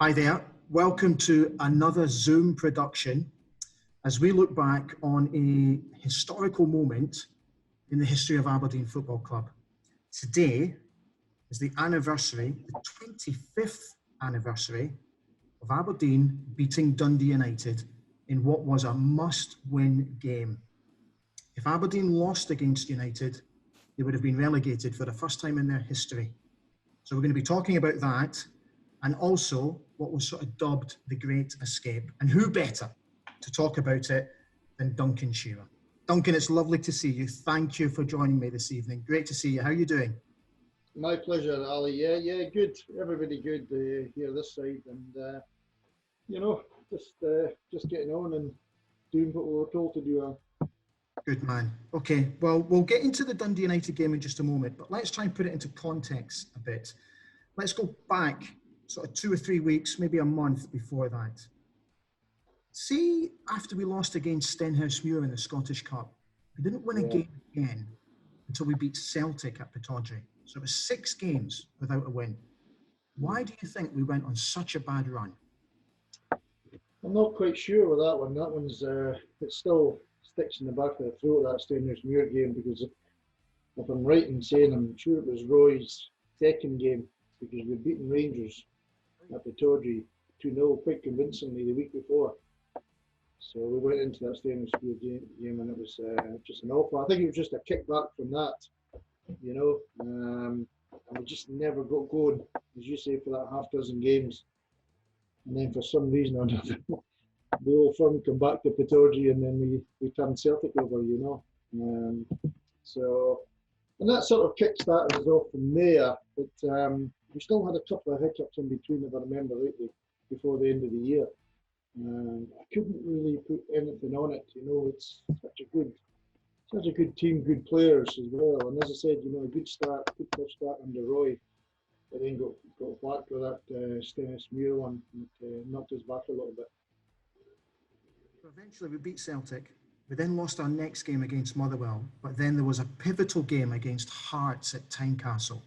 Hi there. Welcome to another Zoom production as we look back on a historical moment in the history of Aberdeen Football Club. Today is the 25th anniversary of Aberdeen beating Dundee United in what was a must-win game. If Aberdeen lost against United, they would have been relegated for the first time in their history. So we're going to be talking about that, and also what was sort of dubbed the Great Escape. And who better to talk about it than Duncan Shearer? Duncan, it's lovely to see you. Thank you for joining me this evening. Great to see you. How are you doing? My pleasure, Ali. Yeah, good. Everybody good here this side, and just getting on and doing what we were told to do. Good man. Okay, well, we'll get into the Dundee United game in just a moment, but let's try and put it into context a bit. Let's go back sort of 2 or 3 weeks, maybe a month before that. See, after we lost against Stenhousemuir in the Scottish Cup, we didn't win a game again until we beat Celtic at Pittodrie. So it was 6 games without a win. Why do you think we went on such a bad run? I'm not quite sure with that one. That one's it still sticks in the back of the throat, that Stenhousemuir game, because if I'm right in saying, I'm sure it was Roy's second game, because we'd beaten Rangers at Pittodrie 2-0 quite convincingly the week before. So we went into that Stenhousemuir game, and it was just an awful. I think it was just a kickback from that, and we just never got going, as you say, for that half dozen games. And then for some reason or another, the old firm come back to Pittodrie, and then we turned Celtic over, and that sort of kick-started us off from there. But we still had a couple of hiccups in between, if I remember rightly, before the end of the year. I couldn't really put anything on it. It's such a good team, good players as well. And as I said, a good first start under Roy. But then got back with that Stenhousemuir one, and knocked us back a little bit. So eventually we beat Celtic. We then lost our next game against Motherwell, but then there was a pivotal game against Hearts at Tynecastle,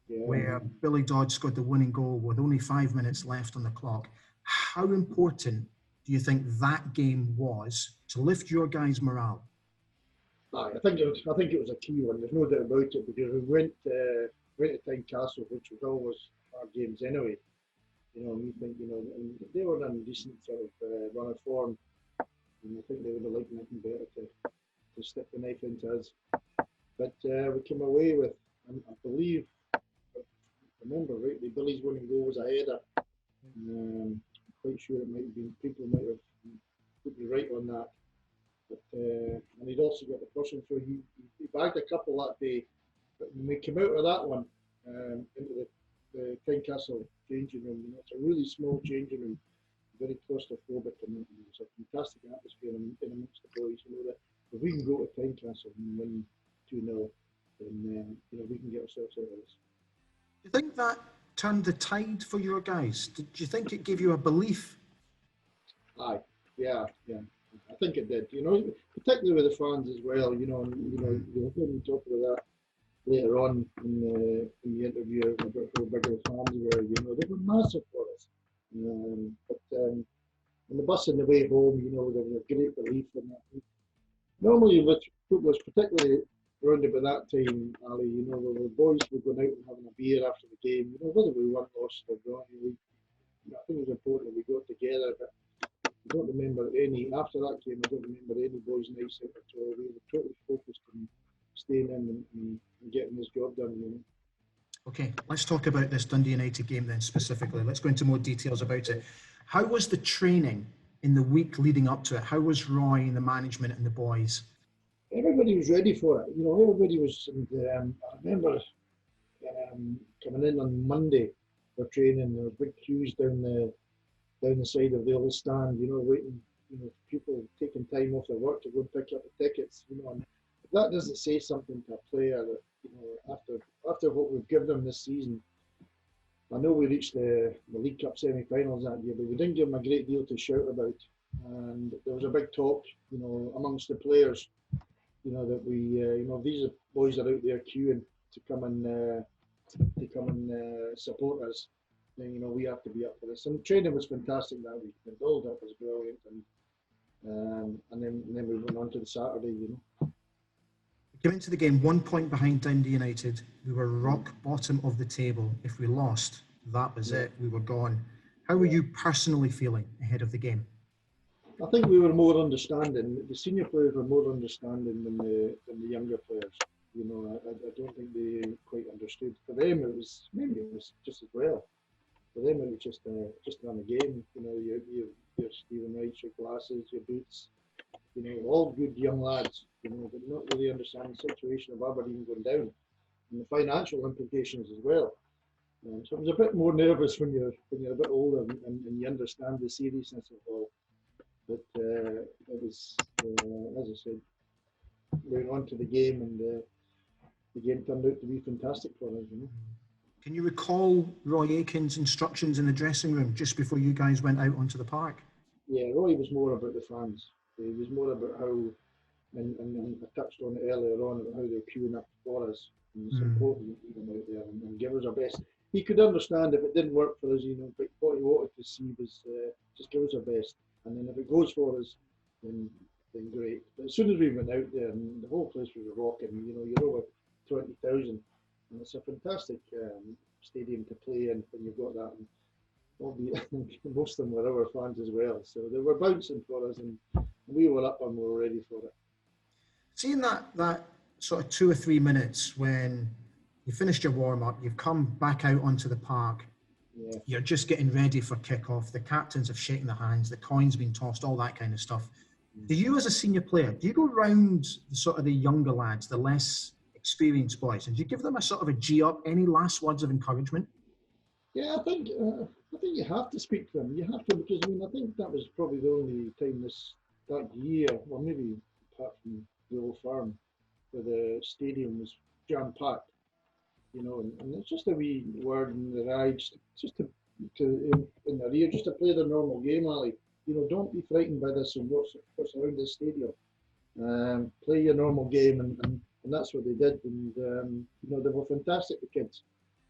where Billy Dodd scored the winning goal with only 5 minutes left on the clock. How important do you think that game was to lift your guys' morale? I think it was a key one. There's no doubt about it, because we went to Tynecastle, which was always our games anyway. And you think, and they were in a decent sort of run of form, and I think they would have liked nothing better to stick the knife into us. But we came away with, I believe, if I remember rightly, Billy's winning goal was a header. I'm quite sure it might have been, people might have put me right on that. But and he'd also got the person, so he bagged a couple that day. But when we came out of that one into the Tynecastle changing room, it's a really small changing room, very claustrophobic, and it was a fantastic atmosphere in amongst the boys. That if we can go to Tynecastle and win 2-0, then we can get ourselves out of this. Do you think that turned the tide for your guys? Did you think it gave you a belief? Aye, yeah. I think it did. Particularly with the fans as well. You'll hear me talk about that later on in the interview about how big the fans were. They were massive for us. But on the bus on the way home, there was a great belief in that. Normally with footballers, particularly around about that time, Ali, the boys were going out and having a beer after the game. Whether we won, lost or not, I think it was important that we got together. But I don't remember after that game, I don't remember any boys' nights out at all. We were totally focused on staying in and getting this job done. Okay, let's talk about this Dundee United game then specifically. Let's go into more details about it. How was the training in the week leading up to it? How was Roy and the management and the boys? Everybody was ready for it. Everybody was. I remember coming in on Monday for training. There were big queues down the side of the old stand. Waiting. People taking time off their work to go and pick up the tickets. And if that doesn't say something to a player that after what we've given them this season. I know we reached the League Cup semi-finals that year, but we didn't give them a great deal to shout about. And there was a big talk, amongst the players, that we, these boys are out there queuing to come and support us. then, you know, we have to be up for this. And training was fantastic that week. The build-up was brilliant, and then we went on to the Saturday, you know. We came into the game 1 point behind Dundee United. We were rock bottom of the table. If we lost, that was it. We were gone. How were you personally feeling ahead of the game? I think we were more understanding. The senior players were more understanding than the younger players. You know, I don't think they quite understood. For them, it was just as well. For them, it was just on a game. You know, your Stephen Wright, your glasses, your boots. You know, all good young lads. You know, but not really understand the situation of Aberdeen going down and the financial implications as well. So I was a bit more nervous when you're a bit older and you understand the seriousness of it all. But it was, as I said, we went on to the game, and the game turned out to be fantastic for us. You know. Can you recall Roy Aitken's instructions in the dressing room just before you guys went out onto the park? Yeah, Roy was more about the fans. He was more about how, and I touched on it earlier on, about how they're queuing up for us. And it's important to leave them out there and give us our best. He could understand if it didn't work for us, you know, but what he wanted to see was just give us our best. And then if it goes for us, then great. But as soon as we went out there, and the whole place was rocking, you know, you're over 20,000, and it's a fantastic stadium to play in when you've got that. And most of them were our fans as well, so they were bouncing for us, and we were up and we were ready for it. Seeing that sort of 2 or 3 minutes when you finished your warm-up, you've come back out onto the park, you're just getting ready for kick-off, the captains have shaken their hands, the coin's been tossed, all that kind of stuff. Do you, as a senior player, do you go round the younger lads, the less experienced boys, and do you give them a sort of a G up, any last words of encouragement? Yeah, I think you have to speak to them. You have to, because I think that was probably the only time that year, well, maybe apart from the Old Firm, where the stadium was jam-packed. You know, and it's just a wee word in their eyes, just to in their ear, just to play their normal game, Ali. You know, don't be frightened by this and what's around this stadium. Play your normal game, and that's what they did. And you know, they were fantastic, the kids.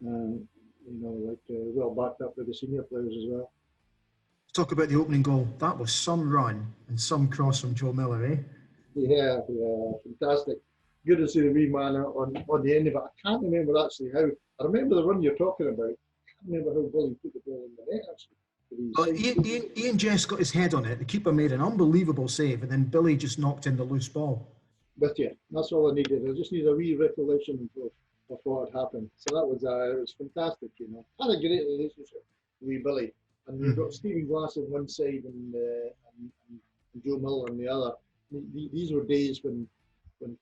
You know, like well backed up with the senior players as well. Talk about the opening goal. That was some run and some cross from Joe Miller, eh? Yeah, fantastic. Good to see the wee man on the end of it. I can't remember actually how. I remember the run you're talking about. I can't remember how Billy put the ball in the net actually. Well, Ian Jess got his head on it. The keeper made an unbelievable save, and then Billy just knocked in the loose ball. But yeah, that's all I needed. I just need a wee recollection of what had happened. So that was it was fantastic, you know. Had a great relationship with Billy, and you've got Stephen Glass on one side and Joe Miller on the other. These were days when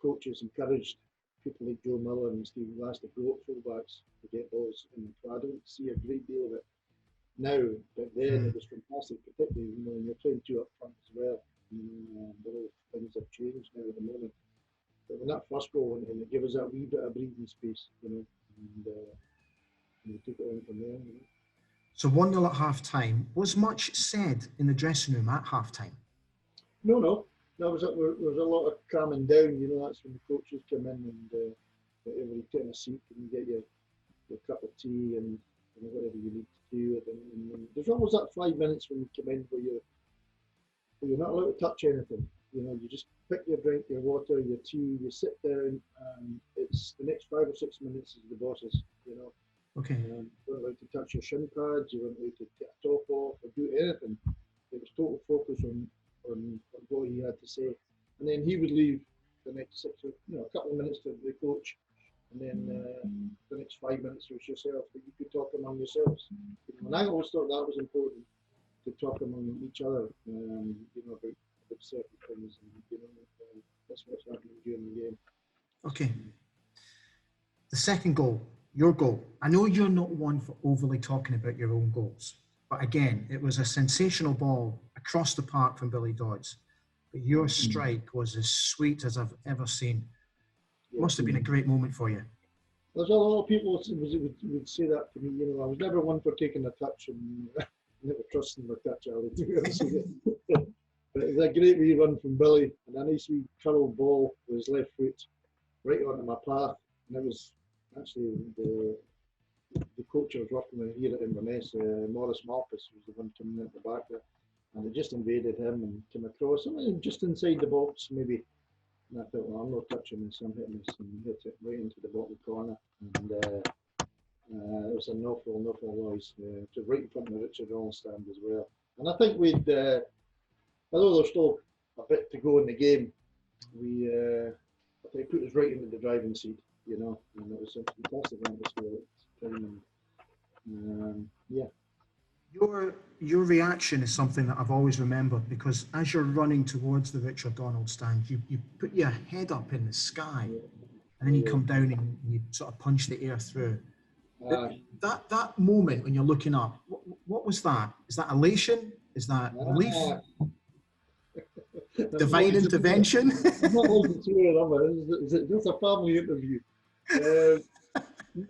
coaches encouraged people like Joe Miller and Stephen Glass to go at fullbacks to get balls, and I don't see a great deal of it now, but then it was fantastic, particularly when you're playing two up front as well. The whole things have changed now at the moment. But when that first goal went in, it gave us that wee bit of breathing space, you know, and we took it on from there. You know. So 1-0 at half time. Was much said in the dressing room at half time? No. There was a lot of calming down, you know. That's when the coaches come in and everybody take a seat and you get your cup of tea and whatever you need to do. And there's always that 5 minutes when you come in where you're not allowed to touch anything. You know, you just pick your drink, your water, your tea, you sit down, and it's the next 5 or 6 minutes is the bosses, you know. Okay. You weren't allowed to touch your shin pads, you weren't allowed to take a top off or do anything. It was total focus on what he had to say. And then he would leave the next a couple of minutes to the coach, and then the next 5 minutes was yourself, that you could talk among yourselves. And I always thought that was important, to talk among each other, you know, about certain things, and you know, that's what's happening during the game. Okay. The second goal, your goal. I know you're not one for overly talking about your own goals, but again, it was a sensational ball across the park from Billy Dodds. But your strike was as sweet as I've ever seen. It must have been a great moment for you. There's a lot of people would say that to me. You know, I was never one for taking a touch and never trusting the touch. I would do it. But it was a great wee run from Billy, and a nice wee curl ball with his left foot right onto my path. And it was actually the the coach I was working with here at Inverness, Maurice Malpas, was the one coming at the back there, and it just invaded him and came across. I mean, just inside the box, maybe. And I thought, well, I'm not touching this. I'm hitting this, and hit it right into the bottom corner. And it was an awful noise. To right in front of the Richard Ronald stand as well. And I think we'd, although there's still a bit to go in the game, I think put us right into the driving seat, you know, and it was a fantastic atmosphere at the time. And yeah. Your reaction is something that I've always remembered, because as you're running towards the Richard Donald stand, you put your head up in the sky, and then you come down and you sort of punch the air through. That moment when you're looking up, what was that? Is that elation? Is that relief? Divine intervention? I'm not looking through it. Is it just a family interview?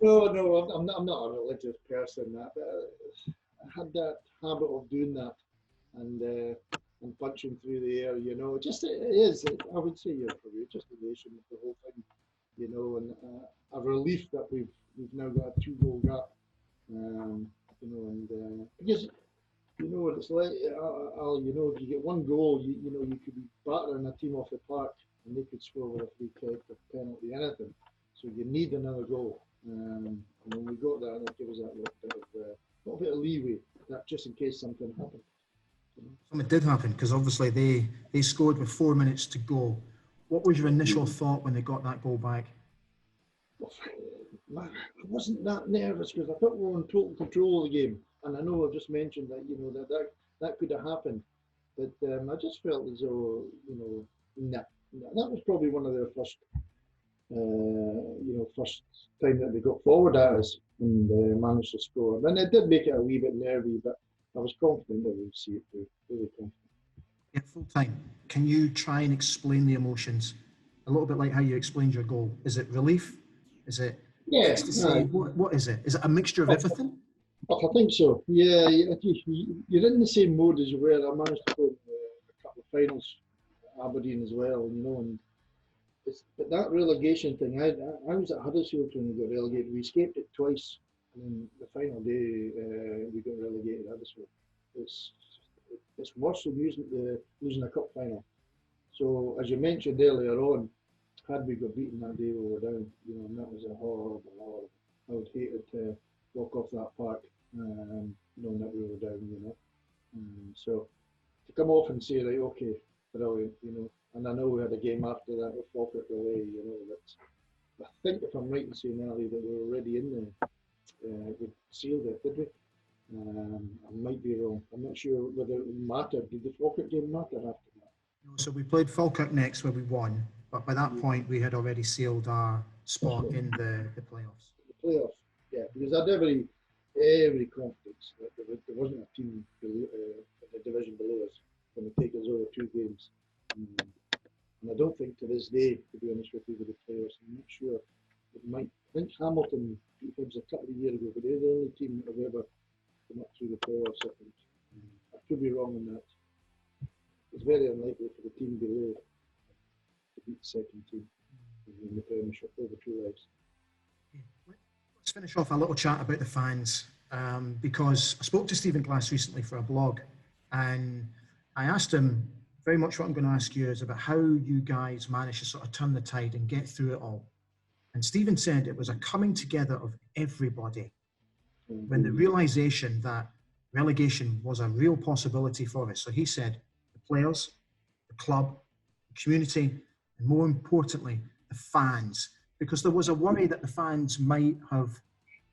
No, I'm not a religious person. I had that habit of doing that and punching through the air, you know. I would say, just elation with the whole thing, you know, and a relief that we've now got a 2-goal gap, you know, and because you know what it's like, Al, you know, if you get 1 goal, you know, you could be battering a team off the park and they could score with a free kick or penalty, anything. So you need another goal. And when we got that, it gave us that little bit of leeway, that just in case something happened. Something did happen, because obviously they scored with 4 minutes to go. What was your initial thought when they got that goal back? I wasn't that nervous because I thought we were in total control of the game. And I know I've just mentioned that, you know, that could have happened. But I just felt as though, you know, that was probably one of their first, first time that they got forward at us and managed to score. And it did make it a wee bit nervy, but I was confident that we'd see it through, really confident. Yeah, full time. Can you try and explain the emotions? A little bit like how you explained your goal. Is it relief? Is it ecstasy? What is it? Is it a mixture of everything? I think so. Yeah, you're in the same mode as you were. I managed to play a couple of finals, Aberdeen as well, you know. And but that relegation thing, I was at Huddersfield when we got relegated. We escaped it twice, and then the final day we got relegated at Huddersfield. It's worse than losing a cup final. So as you mentioned earlier on, had we got beaten that day, we were down. You know, and that was a horrible. I would hate it to walk off that park, knowing that we were down. You know, so to come off and say, right, okay, brilliant, you know. And I know we had a game after that with Falkirk away, you know. I think if I'm right in saying earlier that we were already in there, we sealed it, did we? I might be wrong. I'm not sure whether it mattered. Did the Falkirk game matter after that? No, so we played Falkirk next, where we won. But by that point, we had already sealed our spot in the playoffs. The playoffs, yeah, because I had every confidence that there wasn't a team below, in the division below us going to take us over 2 games. And I don't think to this day, to be honest with you, with the playoffs, I'm not sure. It might. I think Hamilton beat Hibs a couple of years ago, but they're the only team that have ever come up through the playoffs, I think. I could be wrong on that. It's very unlikely for the team below to beat the second team in the Premiership over 2 legs. Let's finish off a little chat about the fans, because I spoke to Stephen Glass recently for a blog, and I asked him very much what I'm going to ask you is about how you guys managed to sort of turn the tide and get through it all. And Stephen said it was a coming together of everybody when the realization that relegation was a real possibility for us. So he said the players, the club, the community, and more importantly, the fans, because there was a worry that the fans might have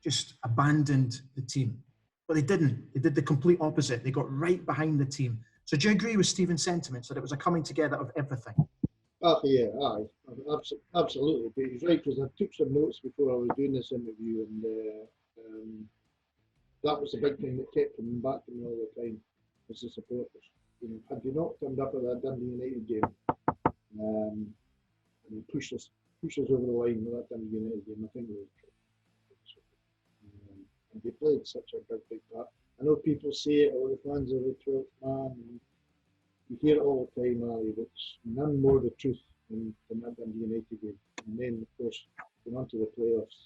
just abandoned the team, but they didn't. They did the complete opposite. They got right behind the team. So do you agree with Stephen's sentiments that it was a coming together of everything? Yeah, absolutely. But he's right, because I took some notes before I was doing this interview, and that was the big thing that kept coming back to me all the time, was the supporters. You know, had they not turned up at that Dundee United game, and pushed us over the line with that Dundee United game, I think we would have. And they played such a big part. I know people say it, the fans are the 12th man. And you hear it all the time, Ali, but it's none more the truth than that Dundee United game. And then, of course, going on to the playoffs,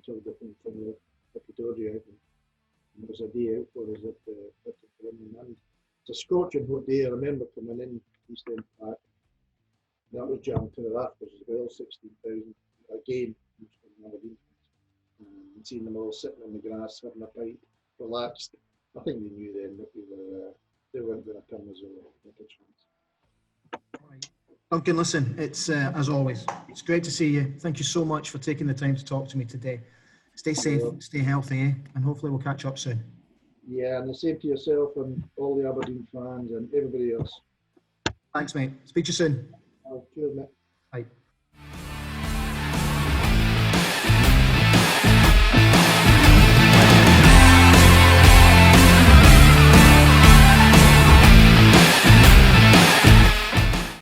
killed it from the Pidoria out. And it was a day out for us at the preliminary. It's a scorching hot day. I remember coming in East End Park. That was jammed to the rafters as well, 16,000 again. Aberdeen. And seeing them all sitting on the grass, having a pint, relaxed. I think they knew then that they weren't going to come as a chance. All right. Duncan, listen, it's as always, it's great to see you. Thank you so much for taking the time to talk to me today. Stay safe, stay healthy, and hopefully we'll catch up soon. Yeah, and the same to yourself and all the Aberdeen fans and everybody else. Thanks, mate. Speak to you soon. Cheers, mate. Bye.